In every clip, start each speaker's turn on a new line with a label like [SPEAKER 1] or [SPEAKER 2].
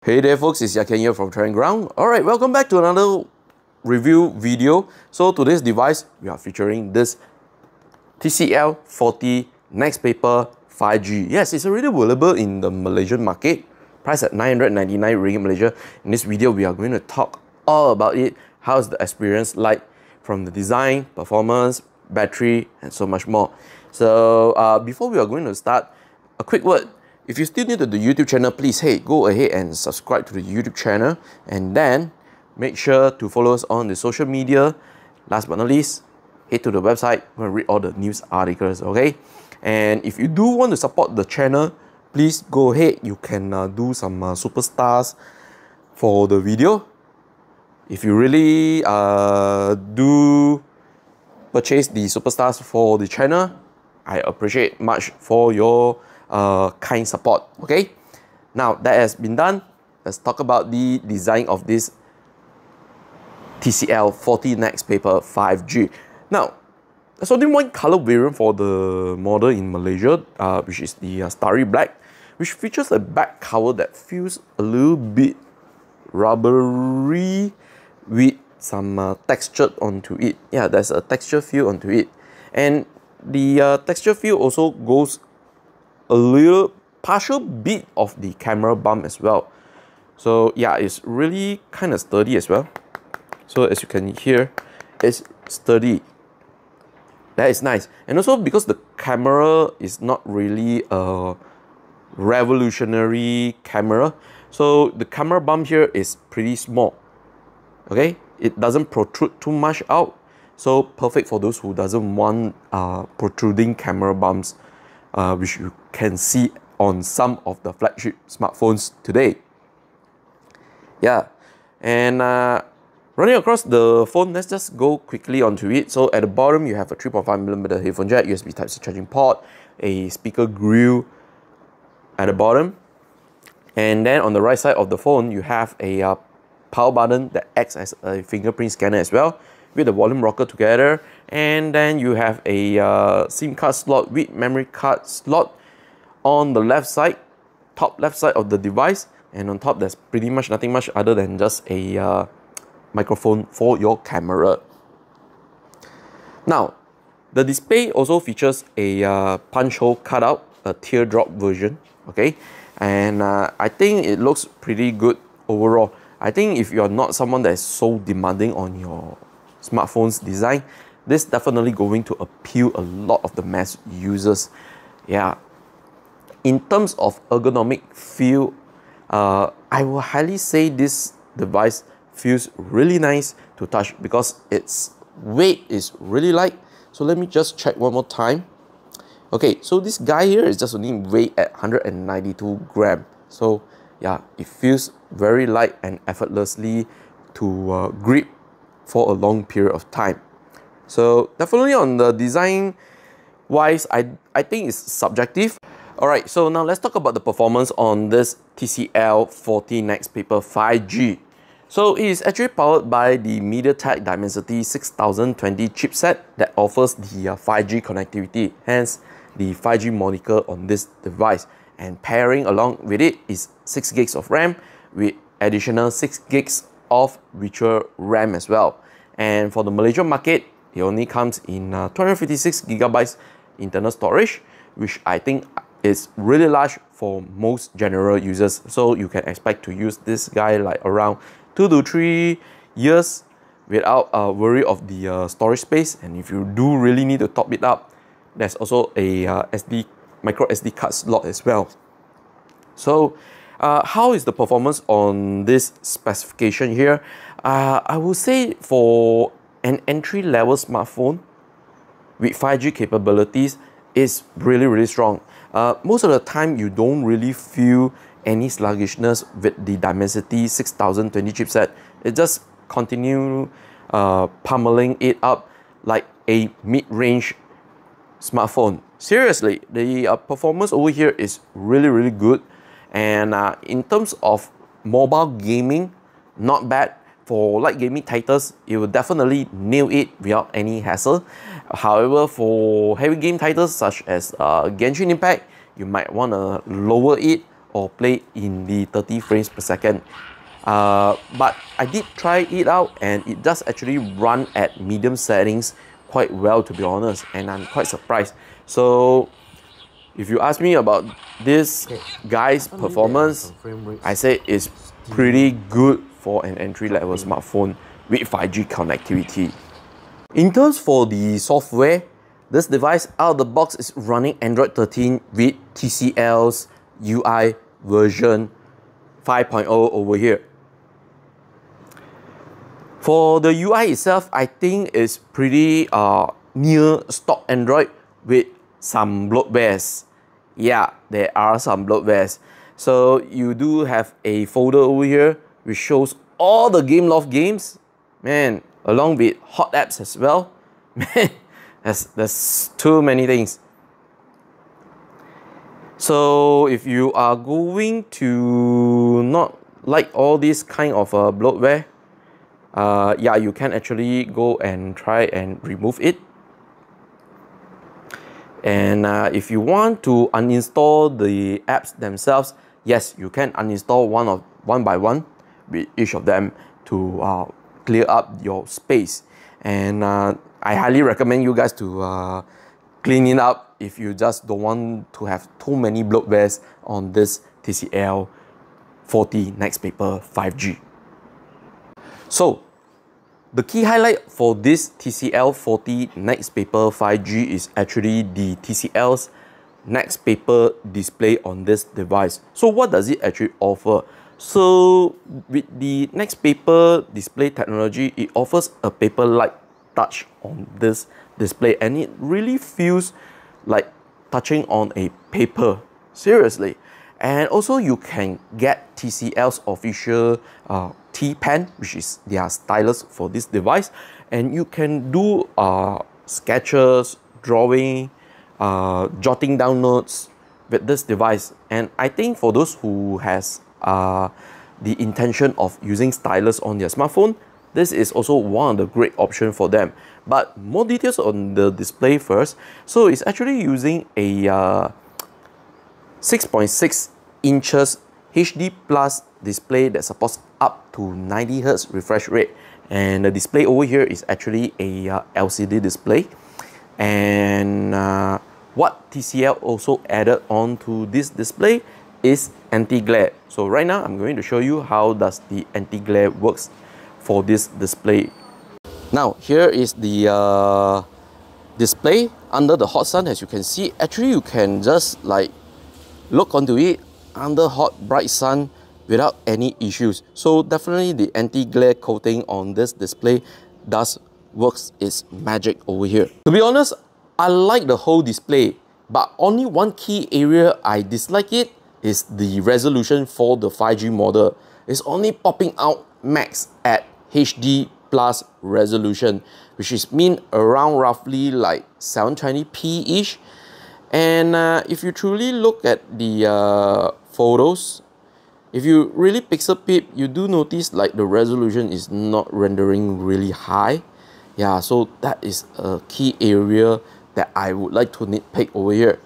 [SPEAKER 1] Hey there folks, it's Yat Kean here from Training Ground. Alright, welcome back to another review video. So today's device, we are featuring this TCL 40 NXTPAPER 5G. Yes, it's already available in the Malaysian market, priced at 999 ringgit Malaysia. In this video, we are going to talk all about it. How's the experience like from the design, performance, battery, and so much more. So before we are going to start, a quick word. If you're still new to the YouTube channel, please, hey, go ahead and subscribe to the YouTube channel, and then make sure to follow us on the social media. Last but not least, head to the website, go and read all the news articles, okay? And if you do want to support the channel, please go ahead. You can do some superstars for the video. If you really do purchase the superstars for the channel, I appreciate much for your kind support. Okay, now that has been done, let's talk about the design of this TCL 40 NXTPAPER 5G. Now, there's only one color variant for the model in Malaysia, which is the Starry Black, which features a back cover that feels a little bit rubbery with some texture onto it. Yeah, there's a texture feel onto it, and the texture feel also goes a little partial bit of the camera bump as well. So yeah, it's really kind of sturdy as well. So as you can hear, it's sturdy. That is nice. And also because the camera is not really a revolutionary camera, so the camera bump here is pretty small. Okay, it doesn't protrude too much out. So perfect for those who doesn't want protruding camera bumps, which you can see on some of the flagship smartphones today. Yeah, and running across the phone, let's just go quickly onto it. So at the bottom, you have a 3.5mm headphone jack, USB Type-C charging port, a speaker grill at the bottom, and then on the right side of the phone, you have a power button that acts as a fingerprint scanner as well, with the volume rocker together. And then you have a SIM card slot with memory card slot on the left side, top left side of the device. And on top, there's pretty much nothing much other than just a microphone for your camera. Now, the display also features a punch hole cutout, a teardrop version, okay? And I think it looks pretty good overall. I think if you're not someone that is so demanding on your smartphone's design, this is definitely going to appeal a lot of the mass users. Yeah. In terms of ergonomic feel, I will highly say this device feels really nice to touch because its weight is really light. So let me just check one more time. Okay, so this guy here is just only weighed at 192 grams. So yeah, it feels very light and effortlessly to grip for a long period of time. So definitely on the design wise, I think it's subjective. Alright, so now let's talk about the performance on this TCL 40 NXTPAPER 5G. So it is actually powered by the MediaTek Dimensity 6020 chipset that offers the 5G connectivity, hence the 5G moniker on this device. And pairing along with it is 6 gigs of RAM with additional 6 gigs of virtual RAM as well. And for the Malaysian market, it only comes in 256 gigabytes internal storage, which I think is really large for most general users. So you can expect to use this guy like around 2 to 3 years without worry of the storage space. And if you do really need to top it up, there's also a micro SD card slot as well. So how is the performance on this specification here? I would say for an entry-level smartphone with 5G capabilities is really strong. Most of the time, you don't really feel any sluggishness with the Dimensity 6020 chipset. It just continue pummeling it up like a mid-range smartphone. Seriously, the performance over here is really good. And in terms of mobile gaming, not bad. For light gaming titles, it will definitely nail it without any hassle. However, for heavy game titles such as Genshin Impact, you might want to lower it or play in the 30 frames per second. But I did try it out and it does actually run at medium settings quite well, to be honest, and I'm quite surprised. So if you ask me about this guy's performance, I say it's pretty good for an entry-level smartphone with 5G connectivity. In terms for the software, this device out of the box is running Android 13 with TCL's UI version 5.0 over here. For the UI itself, I think it's pretty near stock Android with some bloatwares. Yeah, there are some bloatwares. So you do have a folder over here which shows all the game-loft games, man, along with hot apps as well. Man, there's too many things. So if you are going to not like all this kind of bloatware, yeah, you can actually go and try and remove it. And if you want to uninstall the apps themselves, yes, you can uninstall one by one with each of them to clear up your space. And I highly recommend you guys to clean it up if you just don't want to have too many bloatwares on this TCL 40 NXTPAPER 5G. So the key highlight for this TCL 40 NXTPAPER 5G is actually the TCL's NXTPAPER display on this device. So what does it actually offer? So with the NXTPAPER display technology, it offers a paper-like touch on this display, and it really feels like touching on a paper, seriously. And also you can get TCL's official T-Pen, which is their stylus for this device, and you can do sketches, drawing, jotting down notes with this device. And I think for those who has the intention of using stylus on their smartphone, this is also one of the great options for them. But more details on the display first. So it's actually using a 6.6 inches HD plus display that supports up to 90 Hz refresh rate. And the display over here is actually a LCD display. And what TCL also added on to this display is anti-glare. So right now I'm going to show you how does the anti-glare works for this display. Now here is the display under the hot sun. As you can see, actually you can just like look onto it under hot bright sun without any issues. So definitely the anti-glare coating on this display does works its magic over here. To be honest, I like the whole display, but only one key area I dislike it is the resolution for the 5G model. It's only popping out max at HD plus resolution, which is mean around roughly like 720p-ish. And if you truly look at the photos, if you really pixel peep, you do notice like the resolution is not rendering really high. Yeah, so that is a key area that I would like to nitpick over here.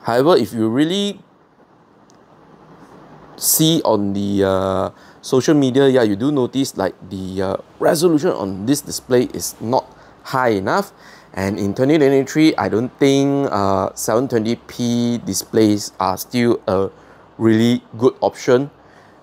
[SPEAKER 1] However, if you really see on the social media, yeah, you do notice like the resolution on this display is not high enough. And in 2023, I don't think 720p displays are still a really good option,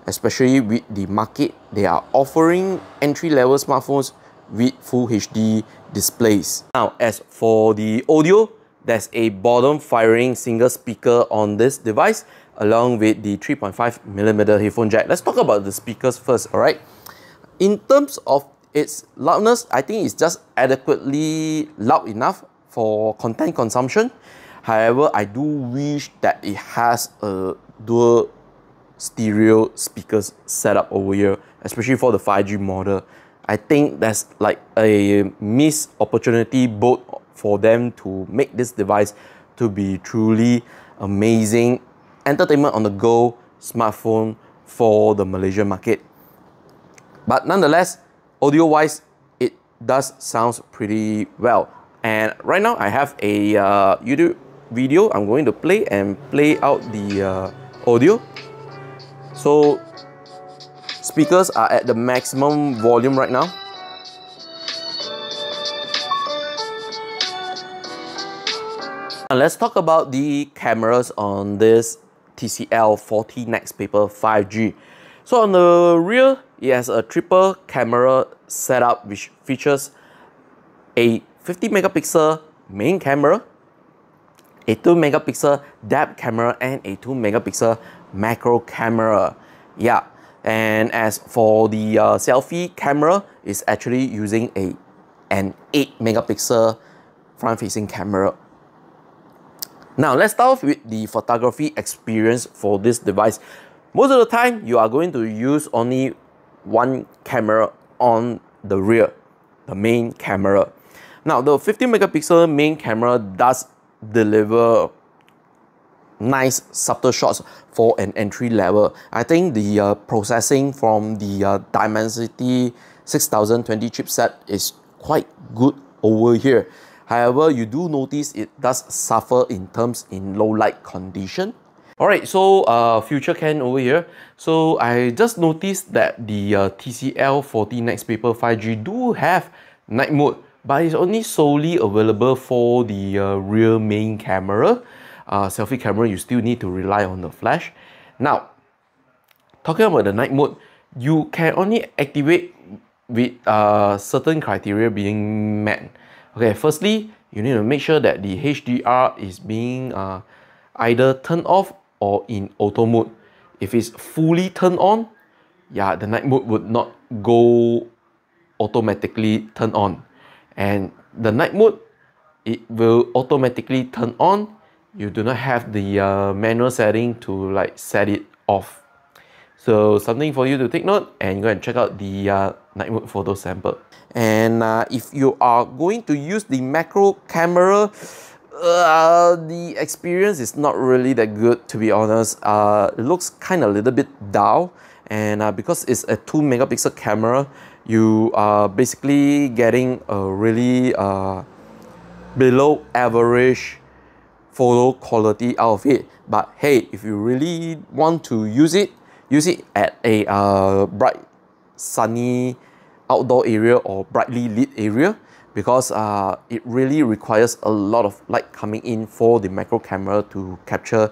[SPEAKER 1] especially with the market. They are offering entry-level smartphones with Full HD displays. Now, as for the audio, there's a bottom-firing single speaker on this device, along with the 3.5mm headphone jack. Let's talk about the speakers first, alright? In terms of its loudness, I think it's just adequately loud enough for content consumption. However, I do wish that it has a dual stereo speakers setup over here, especially for the 5G model. I think that's like a missed opportunity both for them to make this device to be truly amazing entertainment on the go smartphone for the Malaysian market. But nonetheless, audio-wise, it does sound pretty well. And right now, I have a YouTube video I'm going to play out the audio. So speakers are at the maximum volume right now. And let's talk about the cameras on this TCL 40 NXTPAPER 5G. So on the rear, it has a triple camera setup which features a 50 megapixel main camera, a 2 megapixel depth camera, and a 2 megapixel macro camera. Yeah, and as for the selfie camera, it's actually using an 8 megapixel front facing camera. Now let's start off with the photography experience for this device. Most of the time, you are going to use only one camera on the rear, the main camera. Now the 50 megapixel main camera does deliver nice subtle shots for an entry level. I think the processing from the Dimensity 6020 chipset is quite good over here. However, you do notice it does suffer in terms in low light condition. Alright, so future Ken over here. So I just noticed that the TCL 40 NXTPAPER 5G do have night mode, but it's only solely available for the rear main camera. Selfie camera, you still need to rely on the flash. Now, talking about the night mode, you can only activate with certain criteria being met. Okay, firstly, you need to make sure that the HDR is being either turned off or in auto mode. If it's fully turned on, yeah, the night mode would not go automatically turn on. And the night mode, it will automatically turn on. You do not have the manual setting to like set it off. So something for you to take note and go and check out the night mode photo sample. And if you are going to use the macro camera, the experience is not really that good, to be honest. It looks kind of a little bit dull, and because it's a 2 megapixel camera, you are basically getting a really below average photo quality out of it. But hey, if you really want to use it at a bright, sunny outdoor area or brightly lit area, because it really requires a lot of light coming in for the macro camera to capture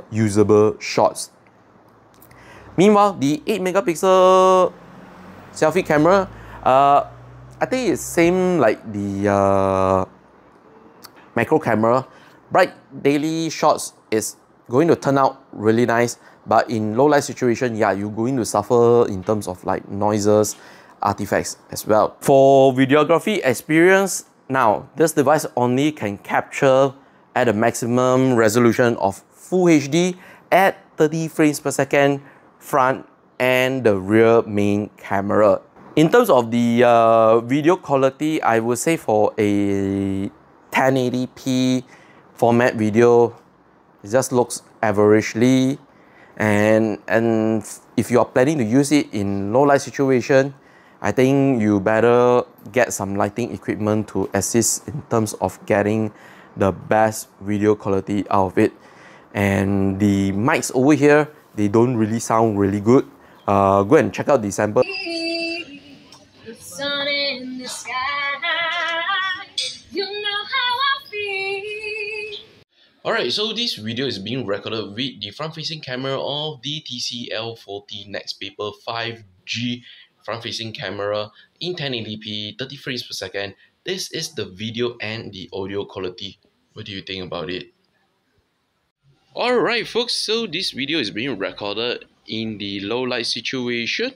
[SPEAKER 1] usable shots. Meanwhile, the 8 megapixel selfie camera, I think it's same like the macro camera. Bright daily shots is going to turn out really nice, but in low light situation, yeah, you're going to suffer in terms of like noises, artifacts as well. For videography experience, now this device only can capture at a maximum resolution of Full HD at 30 frames per second front and the rear main camera. In terms of the video quality, I would say for a 1080p format video, it just looks averagely, and if you are planning to use it in low light situation, I think you better get some lighting equipment to assist in terms of getting the best video quality out of it. And the mics over here, they don't really sound really good. Go and check out the sample.
[SPEAKER 2] The sun in the sky, you know how I feel.
[SPEAKER 1] Alright, so this video is being recorded with the front-facing camera of the TCL 40 NXTPAPER 5G front-facing camera in 1080p, 30 frames per second. This is the video and the audio quality. What do you think about it? Alright folks, so this video is being recorded in the low light situation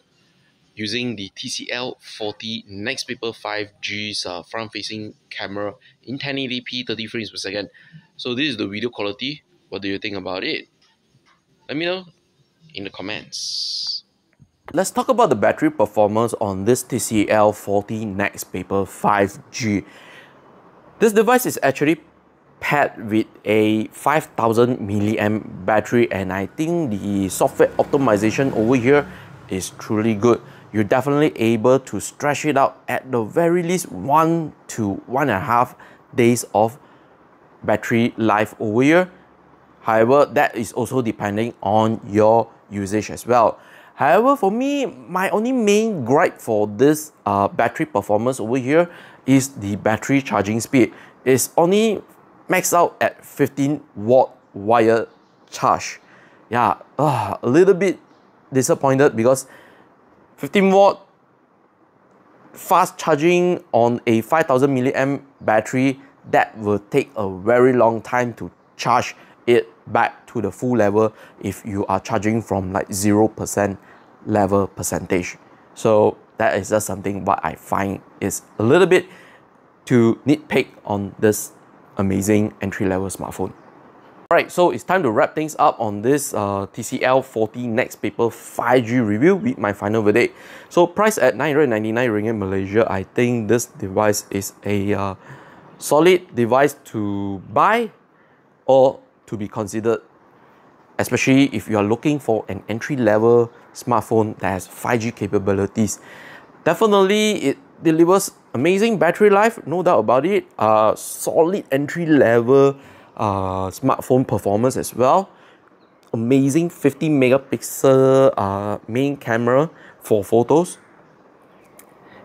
[SPEAKER 1] using the TCL 40 NXTPAPER 5G's front-facing camera in 1080p 30 frames per second. So this is the video quality. What do you think about it? Let me know in the comments. Let's talk about the battery performance on this TCL 40 NXTPAPER 5G. This device is actually paired with a 5000 milliamp battery, and I think the software optimization over here is truly good. You're definitely able to stretch it out at the very least 1 to 1.5 days of battery life over here. However, that is also depending on your usage as well. However, for me, my only main gripe for this battery performance over here is the battery charging speed. It's only maxed out at 15-watt wire charge. Yeah, a little bit disappointed because 15-watt fast charging on a 5000 milliamp battery, that will take a very long time to charge it back to the full level if you are charging from like 0% level percentage. So that is just something what I find is a little bit to nitpick on this amazing entry-level smartphone. Alright, so it's time to wrap things up on this TCL 40 NXTPAPER 5G review with my final verdict. So priced at 999 ringgit Malaysia, I think this device is a solid device to buy or to be considered, especially if you are looking for an entry-level smartphone that has 5G capabilities. Definitely, it delivers amazing battery life, no doubt about it. Solid entry-level smartphone performance as well. Amazing 50 megapixel main camera for photos.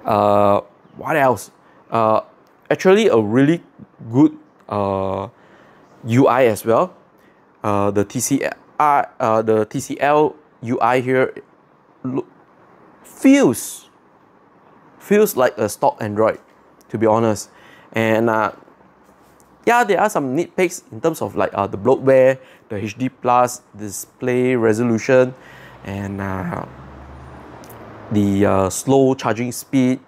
[SPEAKER 1] What else? Actually, a really good UI as well. The TCL UI here feels like a stock Android, to be honest. And yeah, there are some nitpicks in terms of like the bloatware, the HD plus display resolution, and the slow charging speed,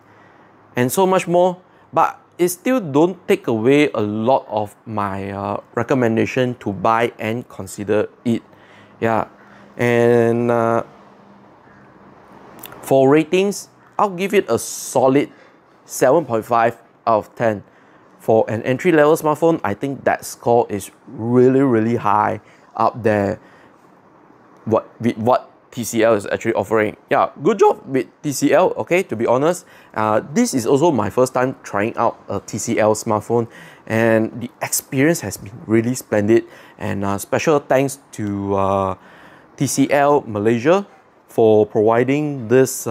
[SPEAKER 1] and so much more. But it still don't take away a lot of my recommendation to buy and consider it. Yeah, and for ratings, I'll give it a solid 7.5 out of 10. For an entry-level smartphone, I think that score is really high up there with what TCL is actually offering. Yeah, good job with TCL, okay, to be honest. This is also my first time trying out a TCL smartphone, and the experience has been really splendid. And special thanks to TCL Malaysia for providing this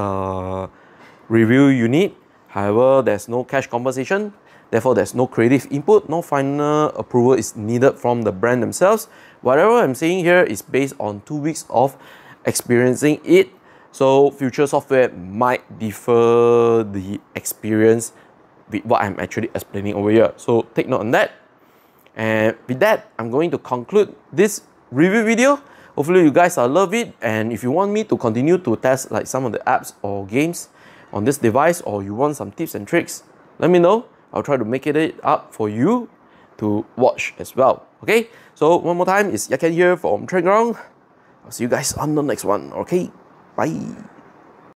[SPEAKER 1] review unit. However, there's no cash compensation. Therefore, there's no creative input, no final approval is needed from the brand themselves. Whatever I'm saying here is based on 2 weeks of experiencing it. So future software might differ the experience with what I'm actually explaining over here. So take note on that. And with that, I'm going to conclude this review video. Hopefully you guys love it. And if you want me to continue to test like some of the apps or games on this device, or you want some tips and tricks, let me know. I'll try to make it up for you to watch as well. Okay, so one more time, it's Yat Kean here from Trend Ground. I'll see you guys on the next one. Okay, bye.